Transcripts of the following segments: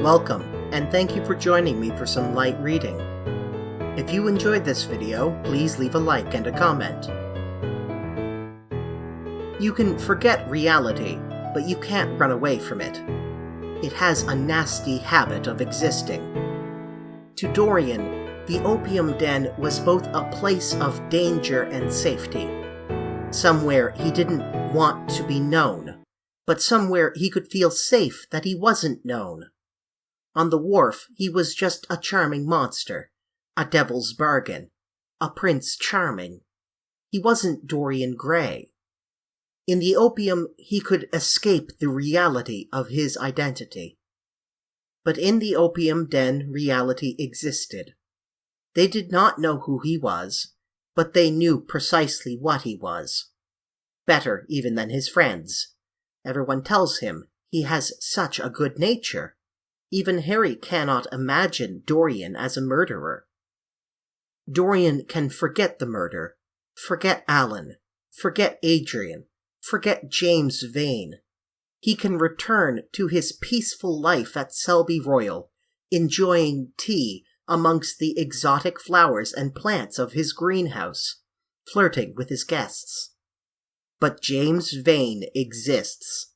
Welcome, and thank you for joining me for some light reading. If you enjoyed this video, please leave a like and a comment. You can forget reality, but you can't run away from it. It has a nasty habit of existing. To Dorian, the opium den was both a place of danger and safety. Somewhere he didn't want to be known, but somewhere he could feel safe that he wasn't known. On the wharf, he was just a charming monster, a devil's bargain, a Prince Charming. He wasn't Dorian Gray. In the opium, he could escape the reality of his identity. But in the opium den, reality existed. They did not know who he was, but they knew precisely what he was. Better even than his friends. Everyone tells him he has such a good nature. Even Harry cannot imagine Dorian as a murderer. Dorian can forget the murder, forget Alan, forget Adrian, forget James Vane. He can return to his peaceful life at Selby Royal, enjoying tea amongst the exotic flowers and plants of his greenhouse, flirting with his guests. But James Vane exists,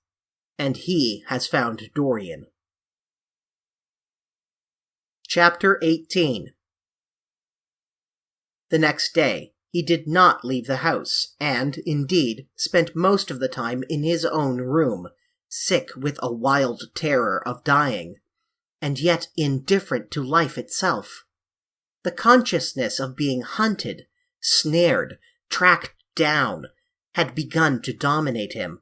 and he has found Dorian. Chapter 18. The next day, he did not leave the house, and, indeed, spent most of the time in his own room, sick with a wild terror of dying, and yet indifferent to life itself. The consciousness of being hunted, snared, tracked down, had begun to dominate him.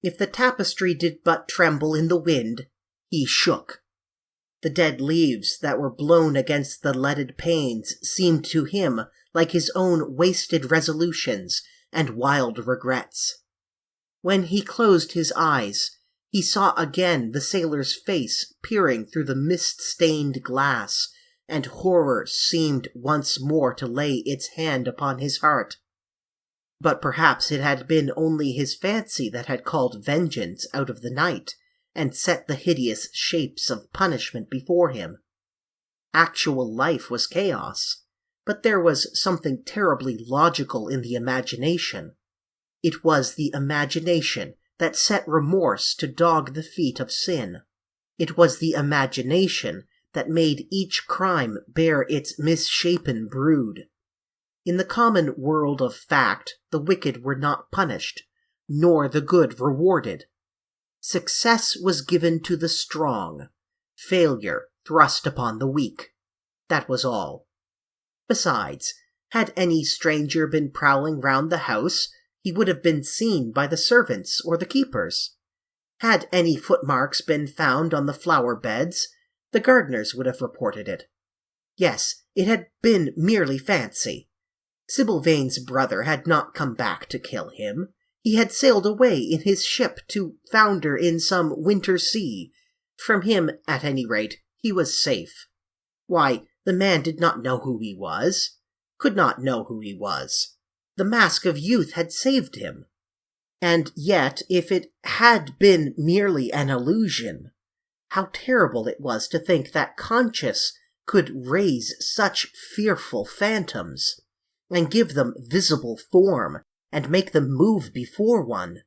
If the tapestry did but tremble in the wind, he shook. The dead leaves that were blown against the leaded panes seemed to him like his own wasted resolutions and wild regrets. When he closed his eyes, he saw again the sailor's face peering through the mist-stained glass, and horror seemed once more to lay its hand upon his heart. But perhaps it had been only his fancy that had called vengeance out of the night, and set the hideous shapes of punishment before him. Actual life was chaos, but there was something terribly logical in the imagination. It was the imagination that set remorse to dog the feet of sin. It was the imagination that made each crime bear its misshapen brood. In the common world of fact, the wicked were not punished, nor the good rewarded. Success was given to the strong, failure thrust upon the weak. That was all. Besides, had any stranger been prowling round the house, he would have been seen by the servants or the keepers. Had any footmarks been found on the flower beds, the gardeners would have reported it. Yes, it had been merely fancy. Sybil Vane's brother had not come back to kill him. He had sailed away in his ship to founder in some winter sea. From him, at any rate, he was safe. Why, the man did not know who he was, could not know who he was. The mask of youth had saved him. And yet, if it had been merely an illusion, how terrible it was to think that conscience could raise such fearful phantoms, and give them visible form, and make them move before one.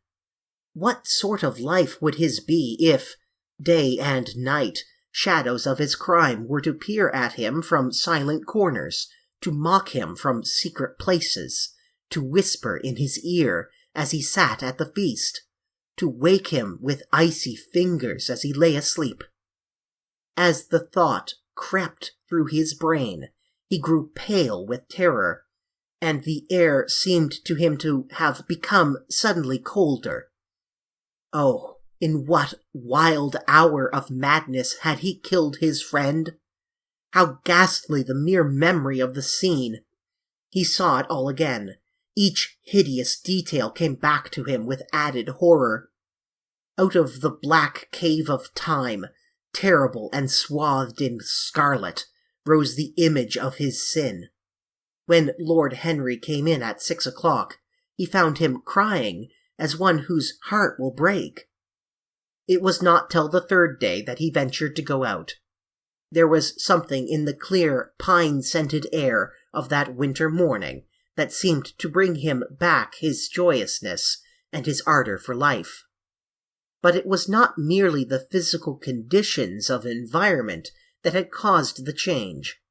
What sort of life would his be if, day and night, shadows of his crime were to peer at him from silent corners, to mock him from secret places, to whisper in his ear as he sat at the feast, to wake him with icy fingers as he lay asleep? As the thought crept through his brain, he grew pale with terror, and the air seemed to him to have become suddenly colder. Oh, in what wild hour of madness had he killed his friend? How ghastly the mere memory of the scene! He saw it all again. Each hideous detail came back to him with added horror. Out of the black cave of time, terrible and swathed in scarlet, rose the image of his sin. When Lord Henry came in at 6 o'clock, he found him crying as one whose heart will break. It was not till the third day that he ventured to go out. There was something in the clear, pine-scented air of that winter morning that seemed to bring him back his joyousness and his ardor for life. But it was not merely the physical conditions of environment that had caused the change.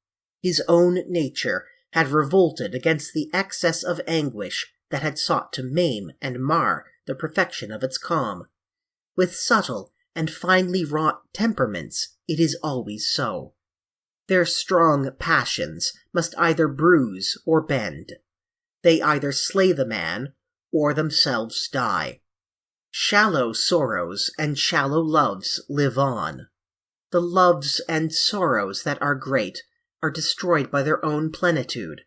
His own nature had revolted against the excess of anguish that had sought to maim and mar the perfection of its calm. With subtle and finely wrought temperaments, it is always so. Their strong passions must either bruise or bend. They either slay the man, or themselves die. Shallow sorrows and shallow loves live on. The loves and sorrows that are great are destroyed by their own plenitude.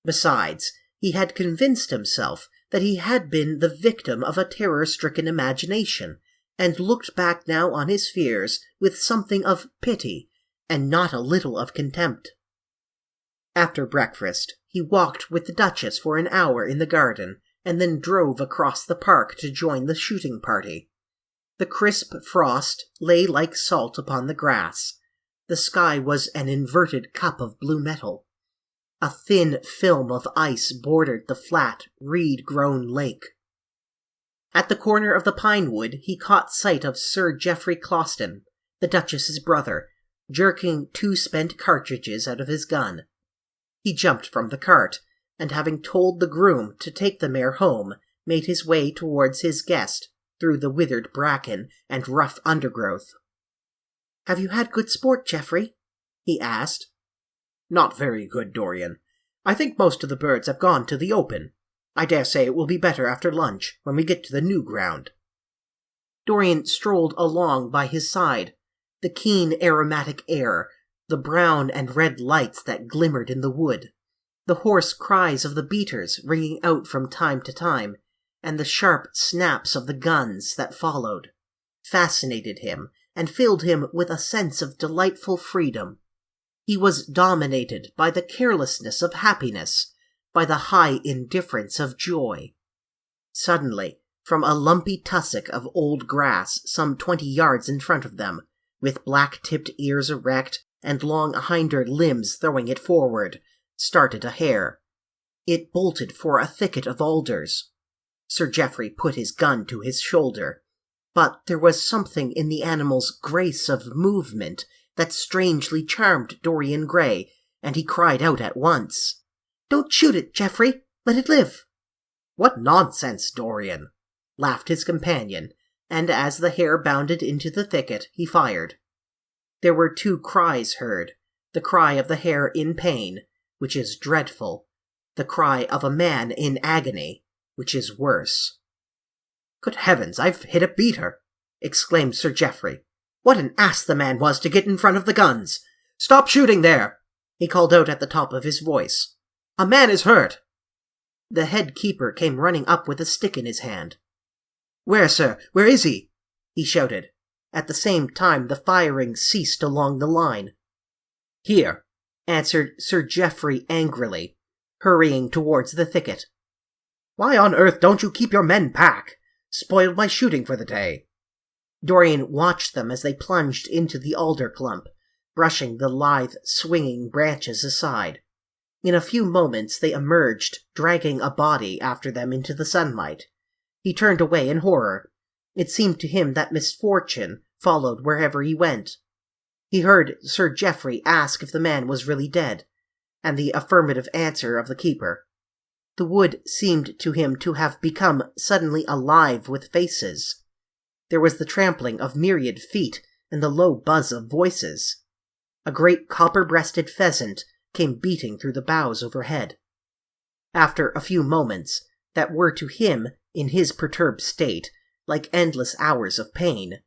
Besides, he had convinced himself that he had been the victim of a terror-stricken imagination, and looked back now on his fears with something of pity, and not a little of contempt. After breakfast, he walked with the Duchess for an hour in the garden, and then drove across the park to join the shooting party. The crisp frost lay like salt upon the grass. The sky was an inverted cup of blue metal. A thin film of ice bordered the flat, reed-grown lake. At the corner of the pine wood he caught sight of Sir Geoffrey Closton, the Duchess's brother, jerking 2 spent cartridges out of his gun. He jumped from the cart, and having told the groom to take the mare home, made his way towards his guest, through the withered bracken and rough undergrowth. "Have you had good sport, Geoffrey?" he asked. "Not very good, Dorian. I think most of the birds have gone to the open. I dare say it will be better after lunch, when we get to the new ground." Dorian strolled along by his side. The keen aromatic air, the brown and red lights that glimmered in the wood, the hoarse cries of the beaters ringing out from time to time, and the sharp snaps of the guns that followed, fascinated him and filled him with a sense of delightful freedom. He was dominated by the carelessness of happiness, by the high indifference of joy. Suddenly, from a lumpy tussock of old grass some 20 yards in front of them, with black-tipped ears erect and long hinder limbs throwing it forward, started a hare. It bolted for a thicket of alders. Sir Geoffrey put his gun to his shoulder, but there was something in the animal's grace of movement that strangely charmed Dorian Gray, and he cried out at once, "Don't shoot it, Geoffrey! Let it live!" "What nonsense, Dorian!" laughed his companion, and as the hare bounded into the thicket, he fired. There were 2 cries heard, the cry of the hare in pain, which is dreadful, the cry of a man in agony, which is worse. "Good heavens, I've hit a beater!" exclaimed Sir Geoffrey. "What an ass the man was to get in front of the guns! Stop shooting there!" he called out at the top of his voice. "A man is hurt!" The head keeper came running up with a stick in his hand. "Where, sir? Where is he?" he shouted. At the same time the firing ceased along the line. "Here," answered Sir Geoffrey angrily, hurrying towards the thicket. "Why on earth don't you keep your men back? Spoiled my shooting for the day." Dorian watched them as they plunged into the alder clump, brushing the lithe, swinging branches aside. In a few moments they emerged, dragging a body after them into the sunlight. He turned away in horror. It seemed to him that misfortune followed wherever he went. He heard Sir Geoffrey ask if the man was really dead, and the affirmative answer of the keeper. The wood seemed to him to have become suddenly alive with faces. There was the trampling of myriad feet and the low buzz of voices. A great copper-breasted pheasant came beating through the boughs overhead. After a few moments, that were to him, in his perturbed state, like endless hours of pain,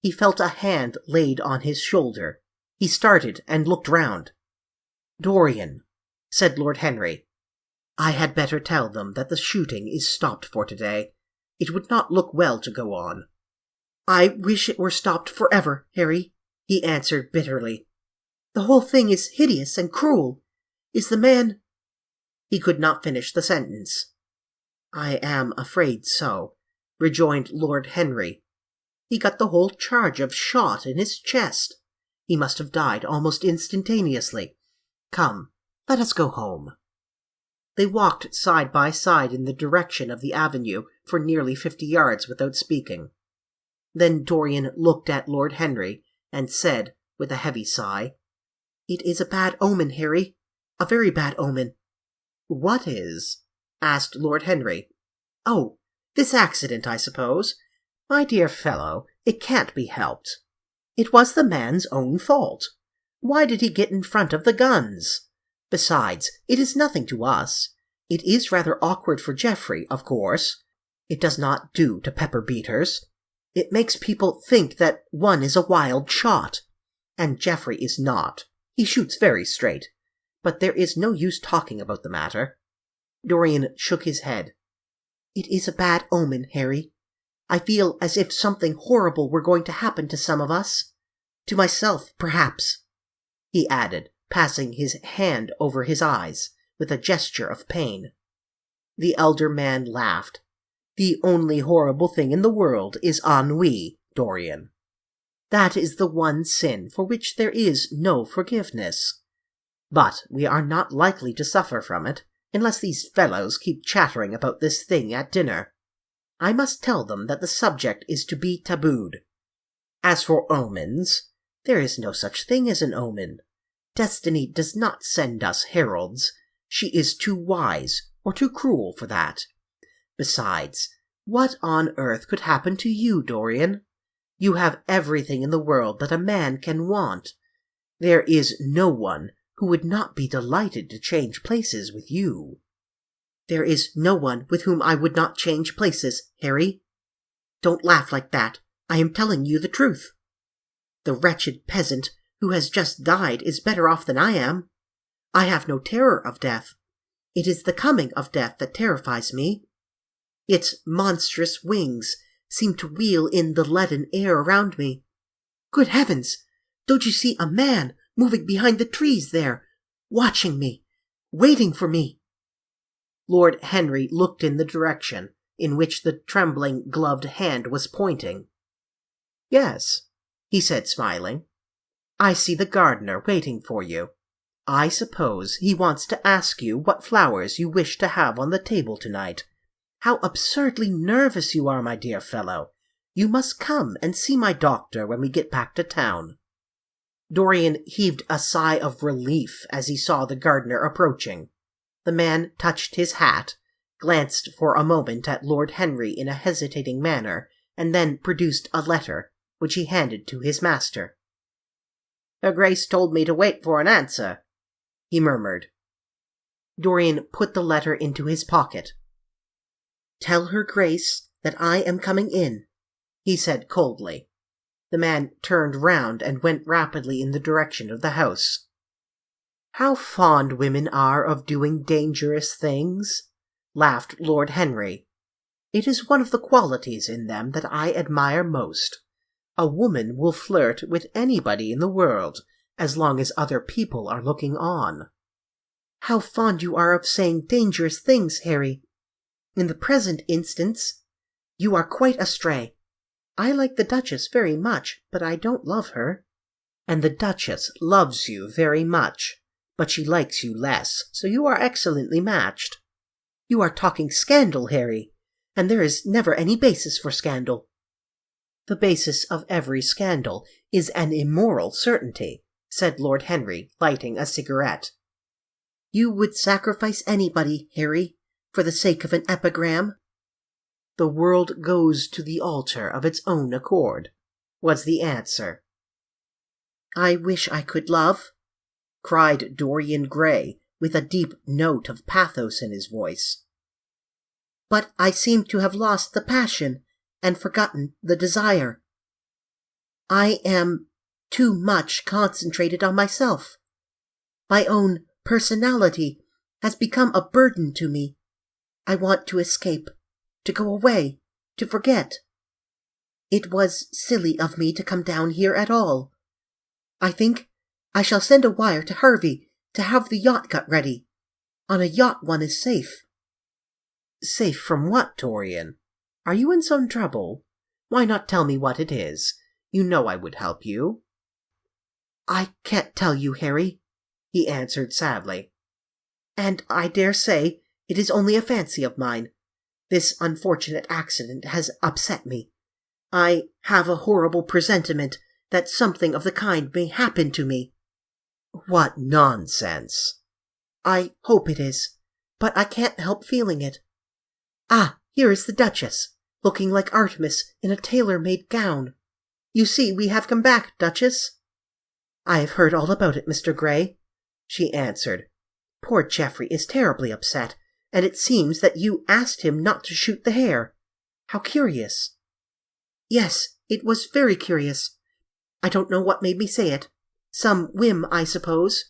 he felt a hand laid on his shoulder. He started and looked round. "Dorian," said Lord Henry, "I had better tell them that the shooting is stopped for today. It would not look well to go on." "I wish it were stopped forever, Harry," he answered bitterly. "The whole thing is hideous and cruel. Is the man—" He could not finish the sentence. "I am afraid so," rejoined Lord Henry. He got the whole charge of shot in his chest. He must have died almost instantaneously. Come, let us go home." They walked side by side in the direction of the avenue for nearly 50 yards without speaking. Then Dorian looked at Lord Henry and said, with a heavy sigh, "It is a bad omen, Harry. A very bad omen." "What is?" asked Lord Henry. "Oh, this accident, I suppose. My dear fellow, it can't be helped. It was the man's own fault. Why did he get in front of the guns? Besides, it is nothing to us. It is rather awkward for Geoffrey, of course. It does not do to pepper beaters. It makes people think that one is a wild shot. And Geoffrey is not. He shoots very straight. But there is no use talking about the matter." Dorian shook his head. "It is a bad omen, Harry. I feel as if something horrible were going to happen to some of us. To myself, perhaps," he added, passing his hand over his eyes with a gesture of pain. The elder man laughed. "The only horrible thing in the world is ennui, Dorian. That is the one sin for which there is no forgiveness. But we are not likely to suffer from it, unless these fellows keep chattering about this thing at dinner. I must tell them that the subject is to be tabooed. As for omens, there is no such thing as an omen. Destiny does not send us heralds. She is too wise or too cruel for that. Besides, what on earth could happen to you, Dorian? You have everything in the world that a man can want. There is no one who would not be delighted to change places with you." "There is no one with whom I would not change places, Harry. Don't laugh like that. I am telling you the truth. The wretched peasant who has just died is better off than I am. I have no terror of death. It is the coming of death that terrifies me. Its monstrous wings seem to wheel in the leaden air around me. Good heavens! Don't you see a man moving behind the trees there, watching me, waiting for me?" Lord Henry looked in the direction in which the trembling, gloved hand was pointing. "Yes," he said, smiling. "I see the gardener waiting for you. I suppose he wants to ask you what flowers you wish to have on the table tonight. How absurdly nervous you are, my dear fellow. You must come and see my doctor when we get back to town." Dorian heaved a sigh of relief as he saw the gardener approaching. The man touched his hat, glanced for a moment at Lord Henry in a hesitating manner, and then produced a letter, which he handed to his master. "Her Grace told me to wait for an answer," he murmured. Dorian put the letter into his pocket. "Tell her Grace that I am coming in," he said coldly. The man turned round and went rapidly in the direction of the house. "How fond women are of doing dangerous things," laughed Lord Henry. "It is one of the qualities in them that I admire most. A woman will flirt with anybody in the world, as long as other people are looking on." "How fond you are of saying dangerous things, Harry. In the present instance, you are quite astray. I like the Duchess very much, but I don't love her." "And the Duchess loves you very much, but she likes you less, so you are excellently matched." "You are talking scandal, Harry, and there is never any basis for scandal." "The basis of every scandal is an immoral certainty," said Lord Henry, lighting a cigarette. "You would sacrifice anybody, Harry, for the sake of an epigram?" "The world goes to the altar of its own accord," was the answer. "I wish I could love," cried Dorian Gray, with a deep note of pathos in his voice. "But I seem to have lost the passion and forgotten the desire. I am too much concentrated on myself. My own personality has become a burden to me. I want to escape, to go away, to forget. It was silly of me to come down here at all. I think I shall send a wire to Harvey to have the yacht got ready. On a yacht one is safe." "Safe from what, Dorian? Are you in some trouble? Why not tell me what it is? You know I would help you." "I can't tell you, Harry," he answered sadly. "And I dare say it is only a fancy of mine. This unfortunate accident has upset me. I have a horrible presentiment that something of the kind may happen to me." "What nonsense!" "I hope it is, but I can't help feeling it. Ah, here is the Duchess, looking like Artemis in a tailor-made gown. You see, we have come back, Duchess." "I have heard all about it, Mr. Gray," she answered. "Poor Geoffrey is terribly upset, and it seems that you asked him not to shoot the hare. How curious." "Yes, it was very curious. I don't know what made me say it. Some whim, I suppose.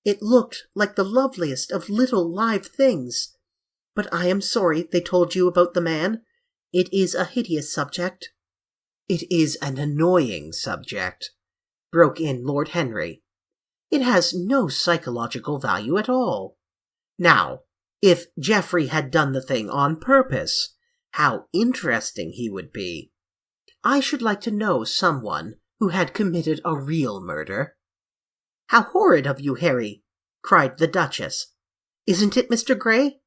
It looked like the loveliest of little live things. But I am sorry they told you about the man. It is a hideous subject." "It is an annoying subject," broke in Lord Henry. "It has no psychological value at all. Now, if Geoffrey had done the thing on purpose, how interesting he would be. I should like to know someone who had committed a real murder." "How horrid of you, Harry!" cried the Duchess. "Isn't it Mr. Gray?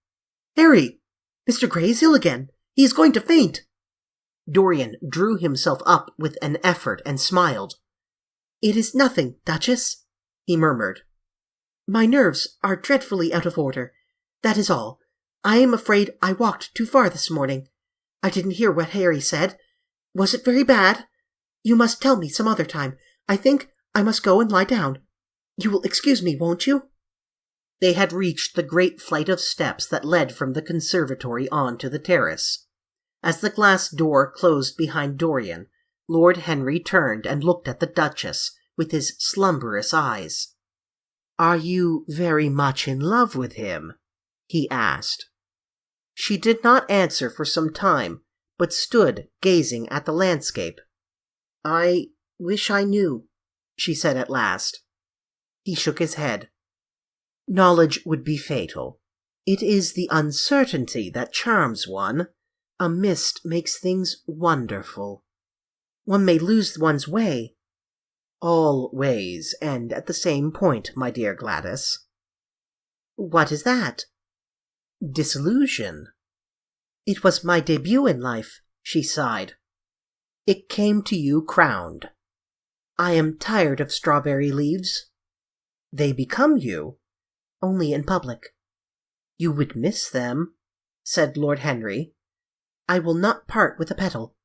Harry! Mr. Gray is ill again. He is going to faint." Dorian drew himself up with an effort and smiled. "It is nothing, Duchess," he murmured. "My nerves are dreadfully out of order. That is all. I am afraid I walked too far this morning. I didn't hear what Harry said. Was it very bad? You must tell me some other time. I think I must go and lie down. You will excuse me, won't you?" They had reached the great flight of steps that led from the conservatory on to the terrace. As the glass door closed behind Dorian, Lord Henry turned and looked at the Duchess with his slumberous eyes. "Are you very much in love with him?" he asked. She did not answer for some time, but stood gazing at the landscape. "I wish I knew," she said at last. He shook his head. "Knowledge would be fatal. It is the uncertainty that charms one. A mist makes things wonderful." "One may lose one's way." "All ways end at the same point, my dear Gladys." "What is that?" "Disillusion." "It was my debut in life," she sighed. "It came to you crowned." "I am tired of strawberry leaves." "They become you." "Only in public." "You would miss them," said Lord Henry. "I will not part with a petal."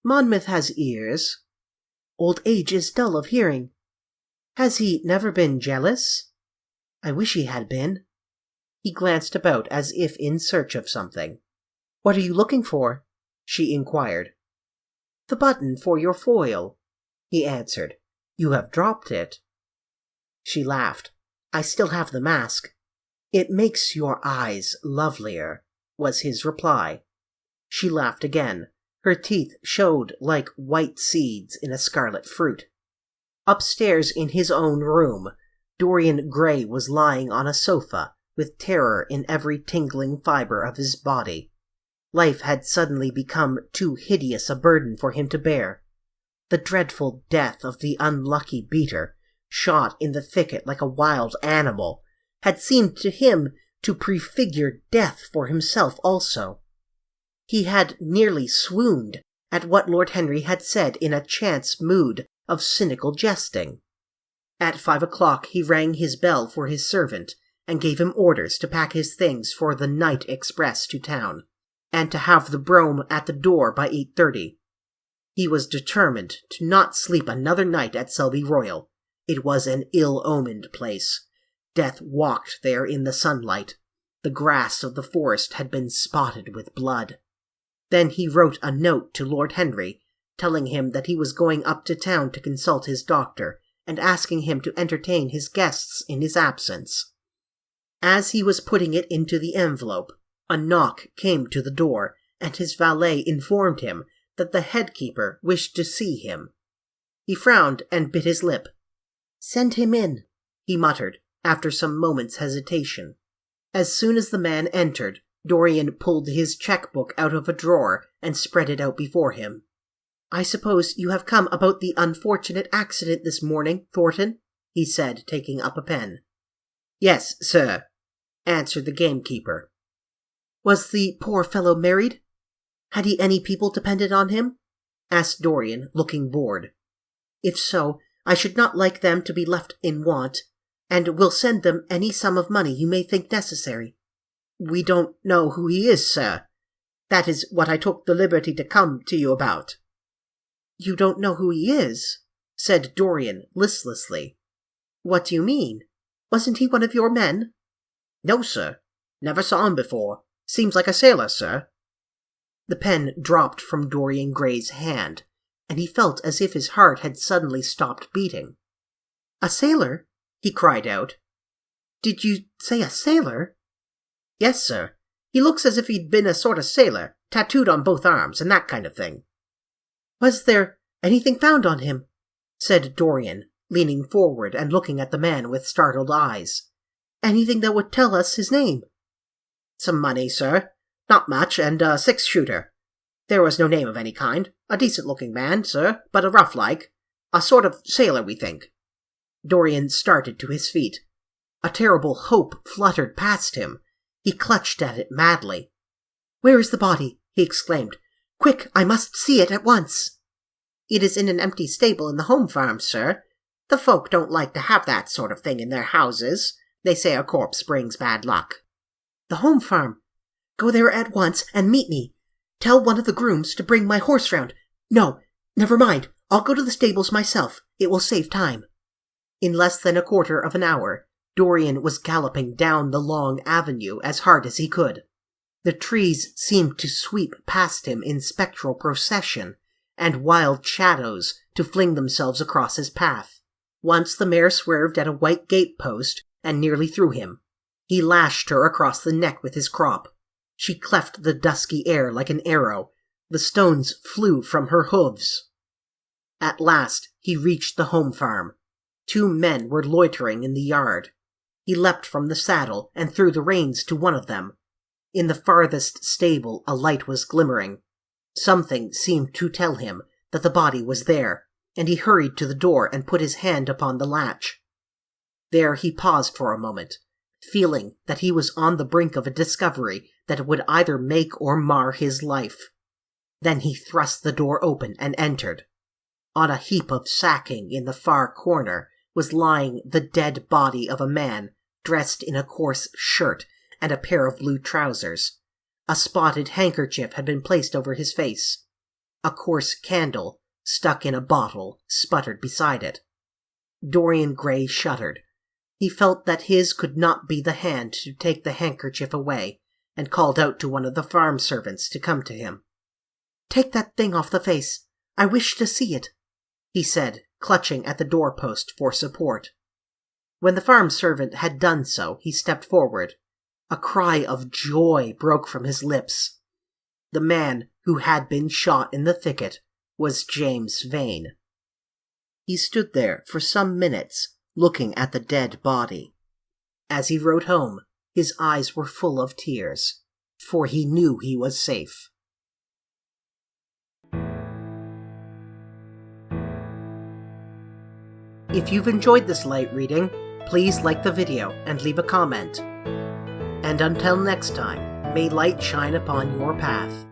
"Monmouth has ears." "Old age is dull of hearing." "Has he never been jealous?" "I wish he had been." He glanced about as if in search of something. "What are you looking for?" she inquired. "The button for your foil," he answered. "You have dropped it." She laughed. "I still have the mask." "It makes your eyes lovelier," was his reply. She laughed again. Her teeth showed like white seeds in a scarlet fruit. Upstairs in his own room, Dorian Gray was lying on a sofa, with terror in every tingling fibre of his body. Life had suddenly become too hideous a burden for him to bear. The dreadful death of the unlucky beater, shot in the thicket like a wild animal, had seemed to him to prefigure death for himself also. He had nearly swooned at what Lord Henry had said in a chance mood of cynical jesting. At 5 o'clock he rang his bell for his servant and gave him orders to pack his things for the night express to town, and to have the brougham at the door by 8:30. He was determined to not sleep another night at Selby Royal. It was an ill-omened place. Death walked there in the sunlight. The grass of the forest had been spotted with blood. Then he wrote a note to Lord Henry, telling him that he was going up to town to consult his doctor, and asking him to entertain his guests in his absence. As he was putting it into the envelope, a knock came to the door, and his valet informed him that the head-keeper wished to see him. He frowned and bit his lip. "Send him in," he muttered, after some moments' hesitation. As soon as the man entered, Dorian pulled his cheque-book out of a drawer and spread it out before him. "I suppose you have come about the unfortunate accident this morning, Thornton?" he said, taking up a pen. "Yes, sir," answered the gamekeeper. "Was the poor fellow married? Had he any people dependent on him?" asked Dorian, looking bored. "If so, I should not like them to be left in want, and will send them any sum of money you may think necessary." "We don't know who he is, sir. That is what I took the liberty to come to you about." "You don't know who he is?" said Dorian listlessly. "What do you mean? Wasn't he one of your men?" "No, sir. Never saw him before. Seems like a sailor, sir." The pen dropped from Dorian Gray's hand, and he felt as if his heart had suddenly stopped beating. "A sailor?" he cried out. "Did you say a sailor?" "Yes, sir. He looks as if he'd been a sort of sailor, tattooed on both arms, and that kind of thing." "Was there anything found on him?" said Dorian, leaning forward and looking at the man with startled eyes. "Anything that would tell us his name?" "Some money, sir. Not much, and a 6-shooter. There was no name of any kind. A decent-looking man, sir, but a rough-like. A sort of sailor, we think." Dorian started to his feet. A terrible hope fluttered past him. He clutched at it madly. "Where is the body?" he exclaimed. "Quick, I must see it at once." "It is in an empty stable in the home farm, sir. The folk don't like to have that sort of thing in their houses. They say a corpse brings bad luck." "The home farm. Go there at once and meet me. Tell one of the grooms to bring my horse round. No, never mind. I'll go to the stables myself. It will save time." In less than a quarter of an hour, Dorian was galloping down the long avenue as hard as he could. The trees seemed to sweep past him in spectral procession, and wild shadows to fling themselves across his path. Once the mare swerved at a white gate-post and nearly threw him. He lashed her across the neck with his crop. She cleft the dusky air like an arrow. The stones flew from her hooves. At last he reached the home farm. 2 men were loitering in the yard. He leapt from the saddle and threw the reins to one of them. In the farthest stable a light was glimmering. Something seemed to tell him that the body was there, and he hurried to the door and put his hand upon the latch. There he paused for a moment, feeling that he was on the brink of a discovery that would either make or mar his life. Then he thrust the door open and entered. On a heap of sacking in the far corner was lying the dead body of a man dressed in a coarse shirt and a pair of blue trousers. A spotted handkerchief had been placed over his face. A coarse candle, stuck in a bottle, sputtered beside it. Dorian Gray shuddered. He felt that his could not be the hand to take the handkerchief away, and called out to one of the farm servants to come to him. "Take that thing off the face. I wish to see it," he said, clutching at the doorpost for support. When the farm servant had done so, he stepped forward. A cry of joy broke from his lips. The man who had been shot in the thicket was James Vane. He stood there for some minutes, looking at the dead body. As he rode home, his eyes were full of tears, for he knew he was safe. If you've enjoyed this light reading, please like the video and leave a comment. And until next time, may light shine upon your path.